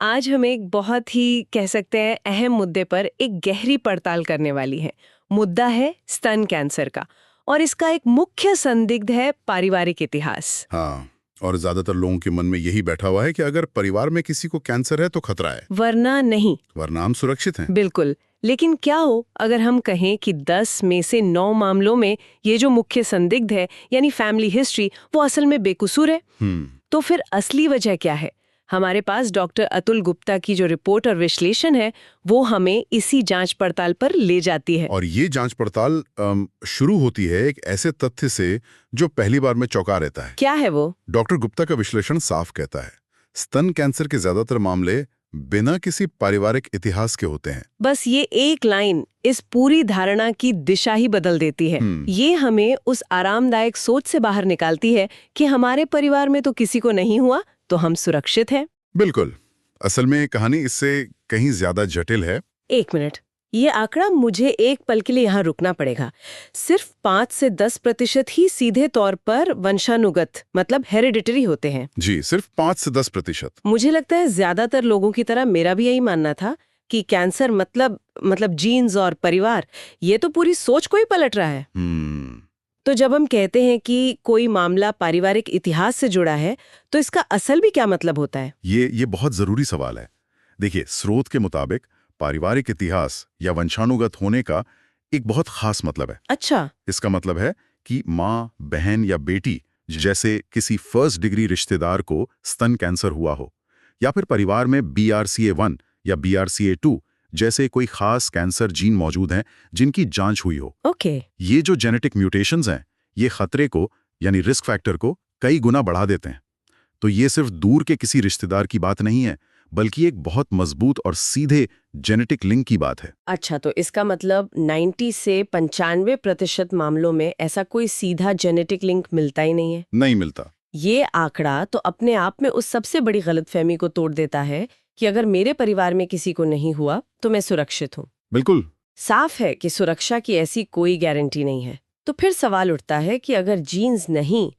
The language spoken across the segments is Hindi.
आज हम एक बहुत ही कह सकते हैं अहम मुद्दे पर एक गहरी पड़ताल करने वाली है। मुद्दा है स्तन कैंसर का और इसका एक मुख्य संदिग्ध है पारिवारिक इतिहास। हाँ। और ज्यादातर लोगों के मन में यही बैठा हुआ है कि अगर परिवार में किसी को कैंसर है तो खतरा है, वरना नहीं। वरना हम सुरक्षित हैं। बिल्कुल। लेकिन क्या हो अगर हम कहें कि 10 में से 9 मामलों में ये जो मुख्य संदिग्ध है यानी फैमिली हिस्ट्री वो असल में बेकसूर है। तो फिर असली वजह क्या है? हमारे पास डॉक्टर अतुल गुप्ता की जो रिपोर्ट और विश्लेषण है वो हमें इसी जांच पड़ताल पर ले जाती है। और ये जांच पड़ताल शुरू होती है एक ऐसे तथ्य से जो पहली बार में चौंका रहता है। क्या है वो? डॉक्टर गुप्ता का विश्लेषण साफ कहता है, स्तन कैंसर के ज्यादातर मामले बिना किसी पारिवारिक इतिहास के होते हैं। बस ये एक लाइन इस पूरी धारणा की दिशा ही बदल देती है। ये हमें उस आरामदायक सोच से बाहर निकालती है कि हमारे परिवार में तो किसी को नहीं हुआ तो हम सुरक्षित हैं। बिल्कुल। असल में कहानी इससे कहीं ज्यादा जटिल है। एक मिनट, ये आंकड़ा मुझे एक पल के लिए यहाँ रुकना पड़ेगा। सिर्फ 5 से 10% ही सीधे तौर पर वंशानुगत मतलब हेरिडिटरी होते हैं। जी, सिर्फ 5 से 10%। मुझे लगता है ज्यादातर लोगों की तरह मेरा भी यही मानना था कि कैंसर मतलब जीन्स और परिवार, ये तो पूरी सोच को ही पलट रहा है। तो जब हम कहते हैं कि कोई मामला पारिवारिक इतिहास से जुड़ा है तो इसका असल भी क्या मतलब होता है? ये बहुत जरूरी सवाल है। देखिए, स्रोत के मुताबिक पारिवारिक इतिहास या वंशानुगत होने का एक बहुत खास मतलब है। अच्छा। इसका मतलब है कि माँ, बहन या बेटी जैसे किसी फर्स्ट डिग्री रिश्तेदार को स्तन कैंसर हुआ हो, या फिर परिवार में BRCA1 या BRCA2 जैसे कोई खास कैंसर जीन मौजूद हैं जिनकी जांच हुई हो। ओके। ये जो जेनेटिक म्यूटेशंस हैं, ये खतरे को यानी रिस्क फैक्टर को कई गुना बढ़ा देते हैं। तो ये सिर्फ दूर के किसी रिश्तेदार की बात नहीं है, बल्कि एक बहुत मजबूत और सीधे जेनेटिक लिंक की बात है। अच्छा, तो इसका मतलब 90 से 95% मामलों में ऐसा कोई सीधा जेनेटिक लिंक मिलता ही नहीं है। नहीं मिलता। ये आंकड़ा तो अपने आप में उस सबसे बड़ी गलतफहमी को तोड़ देता है कि अगर मेरे परिवार में किसी को नहीं हुआ तो मैं सुरक्षित हूँ। बिल्कुल। साफ है कि सुरक्षा की ऐसी कोई गारंटी नहीं है। तो फिर सवाल उठता है कि अगर जीन्स नहीं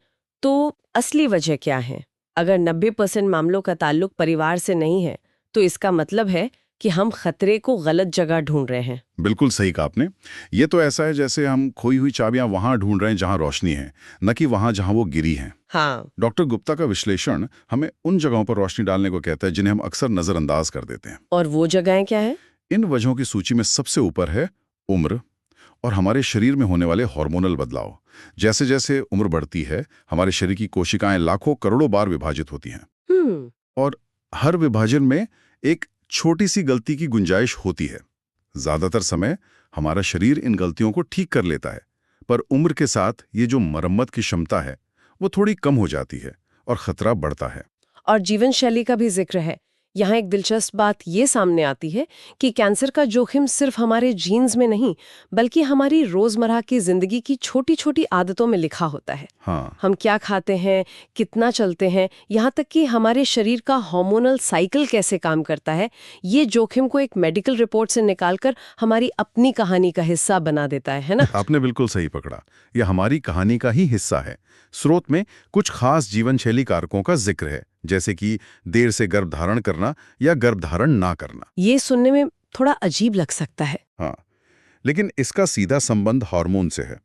तो असली वजह क्या है? अगर 90% मामलों का ताल्लुक परिवार से नहीं है तो इसका मतलब है कि हम खतरे को गलत जगह ढूंढ रहे हैं। बिल्कुल सही कहा आपने। ये तो ऐसा है जैसे हम खोई हुई चाबियां वहां ढूंढ रहे हैं जहां रोशनी है, न कि वहां जहां वो गिरी हैं। हाँ। डॉक्टर गुप्ता का विश्लेषण हमें उन जगहों पर रोशनी डालने को कहता है जिन्हें हम अक्सर नजरअंदाज कर देते हैं। और वो जगहें क्या है? इन वजहों की सूची में सबसे ऊपर है उम्र और हमारे शरीर में होने वाले हार्मोनल बदलाव। जैसे जैसे उम्र बढ़ती है, हमारे शरीर की कोशिकाएं लाखों करोड़ों बार विभाजित होती हैं। और हर विभाजन में एक छोटी सी गलती की गुंजाइश होती है। ज्यादातर समय हमारा शरीर इन गलतियों को ठीक कर लेता है, पर उम्र के साथ ये जो मरम्मत की क्षमता है वो थोड़ी कम हो जाती है और खतरा बढ़ता है। और जीवन शैली का भी जिक्र है। यहाँ एक दिलचस्प बात ये सामने आती है कि कैंसर का जोखिम सिर्फ हमारे जीन्स में नहीं बल्कि हमारी रोजमर्रा की जिंदगी की छोटी छोटी आदतों में लिखा होता है। हाँ। हम क्या खाते हैं, कितना चलते हैं, यहाँ तक कि हमारे शरीर का हार्मोनल साइकिल कैसे काम करता है, ये जोखिम को एक मेडिकल रिपोर्ट से निकालकर हमारी अपनी कहानी का हिस्सा बना देता है ना? आपने बिल्कुल सही पकड़ा। यह हमारी कहानी का ही हिस्सा है। स्रोत में कुछ खास जीवन शैली कारकों का जिक्र है, जैसे कि देर से गर्भधारण करना या गर्भधारण ना करना। ये सुनने में थोड़ा अजीब लग सकता है। हाँ, लेकिन इसका सीधा संबंध हार्मोन से है।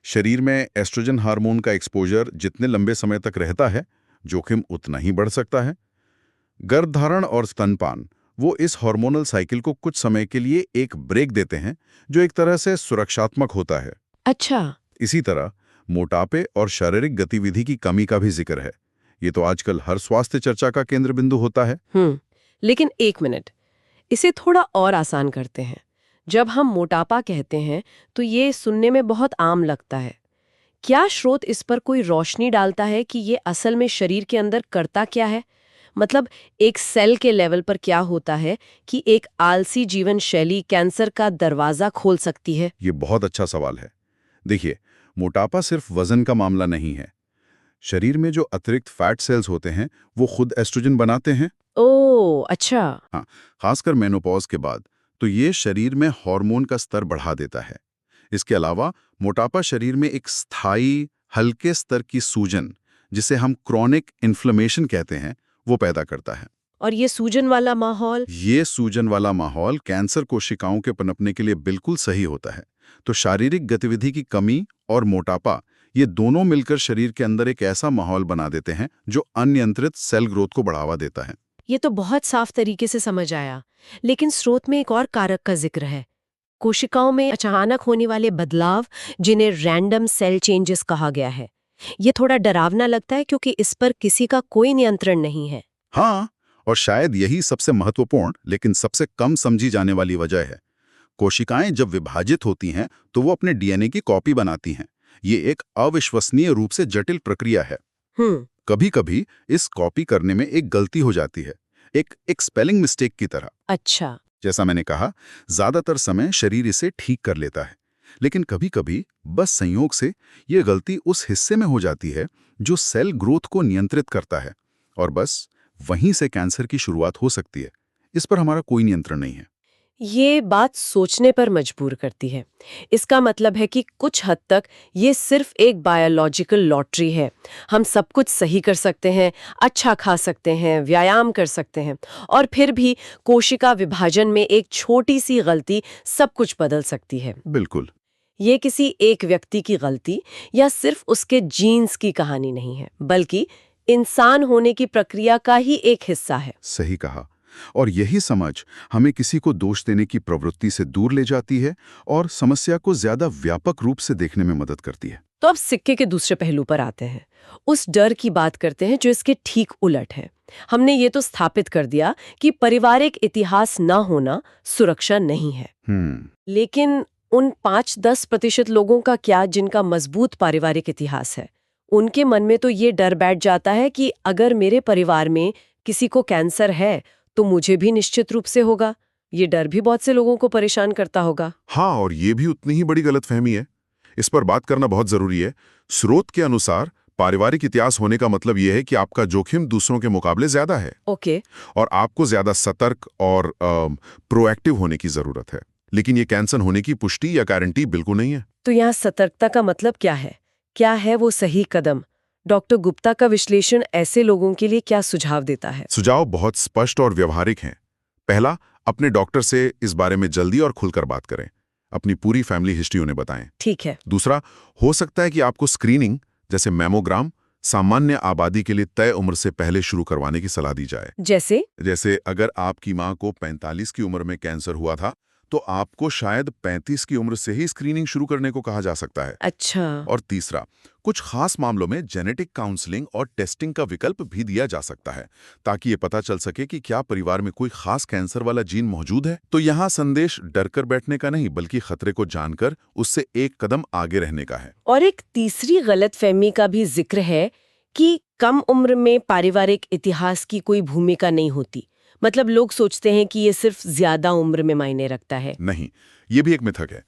शरीर में एस्ट्रोजन हार्मोन का एक्सपोजर जितने लंबे समय तक रहता है, जोखिम उतना ही बढ़ सकता है। गर्भधारण और स्तनपान वो इस हार्मोनल साइकिल को कुछ समय के लिए एक ब्रेक देते हैं, जो एक तरह से सुरक्षात्मक होता है। अच्छा। इसी तरह मोटापे और शारीरिक गतिविधि की कमी का भी जिक्र है। ये तो आजकल हर स्वास्थ्य चर्चा का केंद्र बिंदु होता है। लेकिन एक मिनट, इसे थोड़ा और आसान करते हैं। जब हम मोटापा कहते हैं तो ये सुनने में बहुत आम लगता है। क्या स्रोत इस पर कोई रोशनी डालता है कि ये असल में शरीर के अंदर करता क्या है? मतलब एक सेल के लेवल पर क्या होता है कि एक आलसी जीवन शैली कैंसर का दरवाजा खोल सकती है? ये बहुत अच्छा सवाल है। देखिए, मोटापा सिर्फ वजन का मामला नहीं है। शरीर में जो अतिरिक्त फैट सेल्स होते हैं वो खुद एस्ट्रोजन बनाते हैं। ओह, अच्छा। हाँ, खासकर मेनोपॉज के बाद तो ये शरीर में हार्मोन का स्तर बढ़ा देता है। इसके अलावा मोटापा शरीर में एक स्थायी हल्के स्तर की सूजन, जिसे हम क्रॉनिक इन्फ्लेमेशन कहते हैं, वो पैदा करता है। और ये सूजन वाला माहौल? ये सूजन वाला माहौल कैंसर कोशिकाओं के पनपने के लिए बिल्कुल सही होता है। तो शारीरिक गतिविधि की कमी और मोटापा, ये दोनों मिलकर शरीर के अंदर एक ऐसा माहौल बना देते हैं जो अनियंत्रित सेल ग्रोथ को बढ़ावा देता है। ये तो बहुत साफ तरीके से समझ आया। लेकिन स्रोत में एक और कारक का जिक्र है, कोशिकाओं में अचानक होने वाले बदलाव, जिन्हें रैंडम सेल चेंजेस कहा गया है। ये थोड़ा डरावना लगता है क्योंकि इस पर किसी का कोई नियंत्रण नहीं है। हाँ, और शायद यही सबसे महत्वपूर्ण लेकिन सबसे कम समझी जाने वाली वजह है। कोशिकाएं जब विभाजित होती हैं तो वो अपने डीएनए की कॉपी बनाती हैं। ये एक अविश्वसनीय रूप से जटिल प्रक्रिया है। कभी-कभी इस कॉपी करने में एक गलती हो जाती है, एक स्पेलिंग मिस्टेक की तरह। अच्छा। जैसा मैंने कहा, ज्यादातर समय शरीर इसे ठीक कर लेता है, लेकिन कभी-कभी बस संयोग से ये गलती उस हिस्से में हो जाती है जो सेल ग्रोथ को नियंत्रित करता है, और बस वहीं से कैंसर की शुरुआत हो सकती है। इस पर हमारा कोई नियंत्रण नहीं है। ये बात सोचने पर मजबूर करती है। इसका मतलब है कि कुछ हद तक ये सिर्फ एक बायोलॉजिकल लॉटरी है। हम सब कुछ सही कर सकते हैं, अच्छा खा सकते हैं, व्यायाम कर सकते हैं, और फिर भी कोशिका विभाजन में एक छोटी सी गलती सब कुछ बदल सकती है। बिल्कुल। ये किसी एक व्यक्ति की गलती या सिर्फ उसके जीन्स की कहानी नहीं है, बल्कि इंसान होने की प्रक्रिया का ही एक हिस्सा है। सही कहा। और यही समझ हमें किसी को दोष देने की प्रवृत्ति से दूर ले जाती है और समस्या को ज्यादा व्यापक रूप से देखने में मदद करती है। तो अब सिक्के के दूसरे पहलू पर आते हैं। उस डर की बात करते हैं जो इसके ठीक उलट है। हमने ये तो स्थापित कर दिया कि पारिवारिक इतिहास ना होना सुरक्षा नहीं है। लेकिन उन 5-10% लोगों का क्या जिनका मजबूत पारिवारिक इतिहास है? उनके मन में तो ये डर बैठ जाता है कि अगर मेरे परिवार में किसी को कैंसर है तो मुझे भी निश्चित रूप से होगा। ये डर भी बहुत से लोगों को परेशान करता होगा। हाँ, और ये भी उतनी ही बड़ी गलतफहमी है। इस पर बात करना बहुत जरूरी है। स्रोत के अनुसार पारिवारिक इतिहास होने का मतलब यह है कि आपका जोखिम दूसरों के मुकाबले ज्यादा है। ओके। और आपको ज्यादा सतर्क और प्रोएक्टिव होने की जरूरत है। लेकिन ये कैंसर होने की पुष्टि या गारंटी बिल्कुल नहीं है। तो यहाँ सतर्कता का मतलब क्या है? क्या है वो सही कदम? डॉक्टर गुप्ता का विश्लेषण ऐसे लोगों के लिए क्या सुझाव देता है? सुझाव बहुत स्पष्ट और व्यवहारिक हैं। पहला, अपने डॉक्टर से इस बारे में जल्दी और खुलकर बात करें। अपनी पूरी फैमिली हिस्ट्री उन्हें बताएं। ठीक है। दूसरा, हो सकता है कि आपको स्क्रीनिंग जैसे मैमोग्राम सामान्य आबादी के लिए तय उम्र से पहले शुरू करवाने की सलाह दी जाए। जैसे अगर आपकी मां को 45 की उम्र में कैंसर हुआ था तो आपको शायद 35 की उम्र से ही स्क्रीनिंग शुरू करने को कहा जा सकता है। अच्छा। और तीसरा, कुछ खास मामलों में जेनेटिक काउंसलिंग और टेस्टिंग का विकल्प भी दिया जा सकता है ताकि ये पता चल सके कि क्या परिवार में कोई खास कैंसर वाला जीन मौजूद है। तो यहाँ संदेश डर कर बैठने का नहीं, बल्कि खतरे को जानकर उससे एक कदम आगे रहने का है। और एक तीसरी गलतफहमी का भी जिक्र है कि कम उम्र में पारिवारिक इतिहास की कोई भूमिका नहीं होती। मतलब लोग सोचते हैं कि ये सिर्फ ज्यादा उम्र में मायने रखता है। नहीं, ये भी एक मिथक है।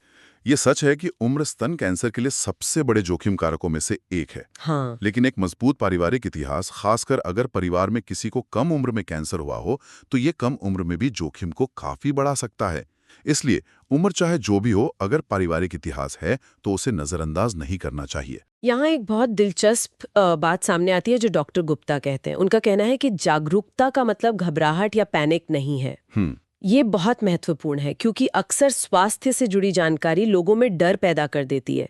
ये सच है कि उम्र स्तन कैंसर के लिए सबसे बड़े जोखिम कारकों में से एक है। हाँ। लेकिन एक मजबूत पारिवारिक इतिहास, खासकर अगर परिवार में किसी को कम उम्र में कैंसर हुआ हो, तो ये कम उम्र में भी जोखिम को काफी बढ़ा सकता है। इसलिए उम्र चाहे जो भी हो, अगर पारिवारिक इतिहास है तो उसे नजरअंदाज नहीं करना चाहिए। यहाँ एक बहुत दिलचस्प बात सामने आती है जो डॉक्टर गुप्ता कहते हैं। उनका कहना है कि जागरूकता का मतलब घबराहट या पैनिक नहीं है। ये बहुत महत्वपूर्ण है क्योंकि अक्सर स्वास्थ्य से जुड़ी जानकारी लोगों में डर पैदा कर देती है।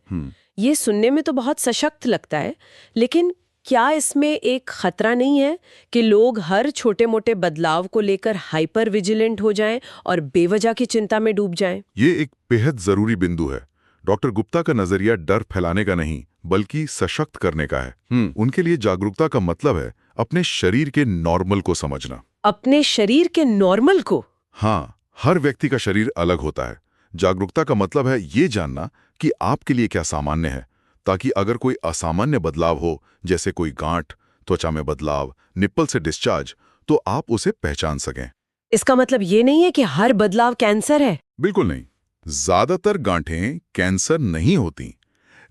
ये सुनने में तो बहुत सशक्त लगता है, लेकिन क्या इसमें एक खतरा नहीं है कि लोग हर छोटे मोटे बदलाव को लेकर हाइपर विजिलेंट हो जाएं और बेवजह की चिंता में डूब जाएं? ये एक बेहद जरूरी बिंदु है। डॉक्टर गुप्ता का नजरिया डर फैलाने का नहीं, बल्कि सशक्त करने का है। उनके लिए जागरूकता का मतलब है अपने शरीर के नॉर्मल को समझना। अपने शरीर के नॉर्मल को? हाँ, हर व्यक्ति का शरीर अलग होता है। जागरूकता का मतलब है ये जानना कि आपके लिए क्या सामान्य है, ताकि अगर कोई असामान्य बदलाव हो, जैसे कोई गांठ, त्वचा में बदलाव, निप्पल से डिस्चार्ज, तो आप उसे पहचान सकें। इसका मतलब ये नहीं है कि हर बदलाव कैंसर है? बिल्कुल नहीं। ज्यादातर गांठें कैंसर नहीं होती,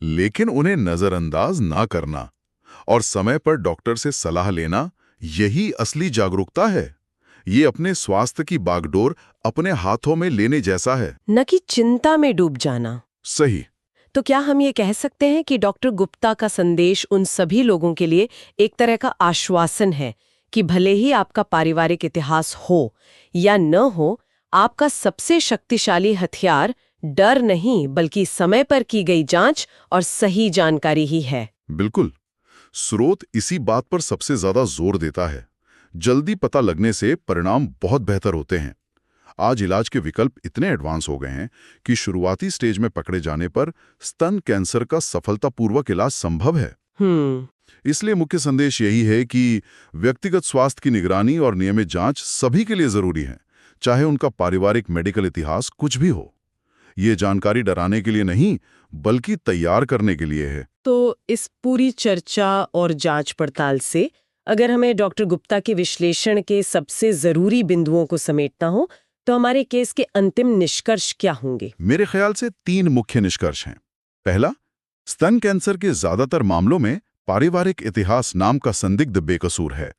लेकिन उन्हें नजरअंदाज ना करना और समय पर डॉक्टर से सलाह लेना, यही असली जागरूकता है। ये अपने स्वास्थ्य की बागडोर अपने हाथों में लेने जैसा है, न कि चिंता में डूब जाना। सही। तो क्या हम ये कह सकते हैं कि डॉक्टर गुप्ता का संदेश उन सभी लोगों के लिए एक तरह का आश्वासन है कि भले ही आपका पारिवारिक इतिहास हो या न हो, आपका सबसे शक्तिशाली हथियार डर नहीं बल्कि समय पर की गई जांच और सही जानकारी ही है। बिल्कुल। स्रोत इसी बात पर सबसे ज्यादा जोर देता है। जल्दी पता लगने से परिणाम बहुत बेहतर होते हैं। आज इलाज के विकल्प इतने एडवांस हो गए हैं कि शुरुआती स्टेज में पकड़े जाने पर स्तन कैंसर का सफलतापूर्वक इलाज संभव है। इसलिए मुख्य संदेश यही है कि व्यक्तिगत स्वास्थ्य की निगरानी और नियमित जांच सभी के लिए जरूरी है, चाहे उनका पारिवारिक मेडिकल इतिहास कुछ भी हो। ये जानकारी डराने के लिए नहीं, बल्कि तैयार करने के लिए है। तो इस पूरी चर्चा और जांच पड़ताल से अगर हमें डॉक्टर गुप्ता के विश्लेषण के सबसे जरूरी बिंदुओं को समेटना हो, तो हमारे केस के अंतिम निष्कर्ष क्या होंगे? मेरे ख्याल से 3 मुख्य निष्कर्ष हैं। पहला, स्तन कैंसर के ज्यादातर मामलों में पारिवारिक इतिहास नाम का संदिग्ध बेकसूर है।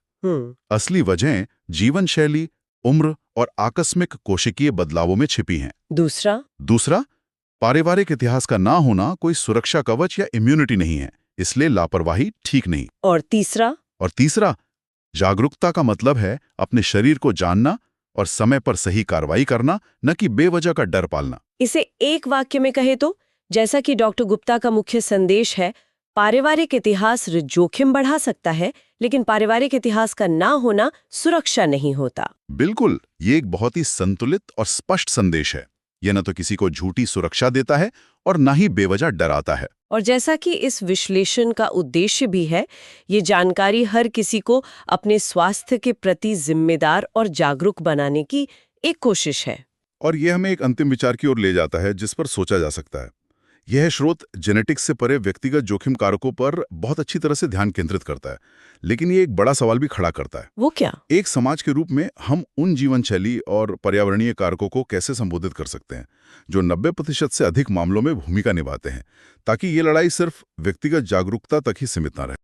असली वजहें जीवन शैली, उम्र और आकस्मिक कोशिकीय बदलावों में छिपी हैं। दूसरा, पारिवारिक इतिहास का ना होना कोई सुरक्षा कवच या इम्यूनिटी नहीं है, इसलिए लापरवाही ठीक नहीं। और तीसरा, जागरूकता का मतलब है अपने शरीर को जानना और समय पर सही कार्रवाई करना, न कि बेवजह का डर पालना। इसे एक वाक्य में कहे तो, जैसा कि डॉक्टर गुप्ता का मुख्य संदेश है, पारिवारिक इतिहास जोखिम बढ़ा सकता है, लेकिन पारिवारिक इतिहास का ना होना सुरक्षा नहीं होता। बिल्कुल, ये एक बहुत ही संतुलित और स्पष्ट संदेश है। यह न तो किसी को झूठी सुरक्षा देता है और न ही बेवजह डराता है। और जैसा कि इस विश्लेषण का उद्देश्य भी है, ये जानकारी हर किसी को अपने स्वास्थ्य के प्रति जिम्मेदार और जागरूक बनाने की एक कोशिश है। और यह हमें एक अंतिम विचार की ओर ले जाता है जिस पर सोचा जा सकता है। यह स्रोत जेनेटिक्स से परे व्यक्तिगत जोखिम कारकों पर बहुत अच्छी तरह से ध्यान केंद्रित करता है, लेकिन ये एक बड़ा सवाल भी खड़ा करता है। वो क्या? एक समाज के रूप में हम उन जीवन शैली और पर्यावरणीय कारकों को कैसे संबोधित कर सकते हैं जो 90% से अधिक मामलों में भूमिका निभाते हैं, ताकि ये लड़ाई सिर्फ व्यक्तिगत जागरूकता तक ही सीमित न रहे।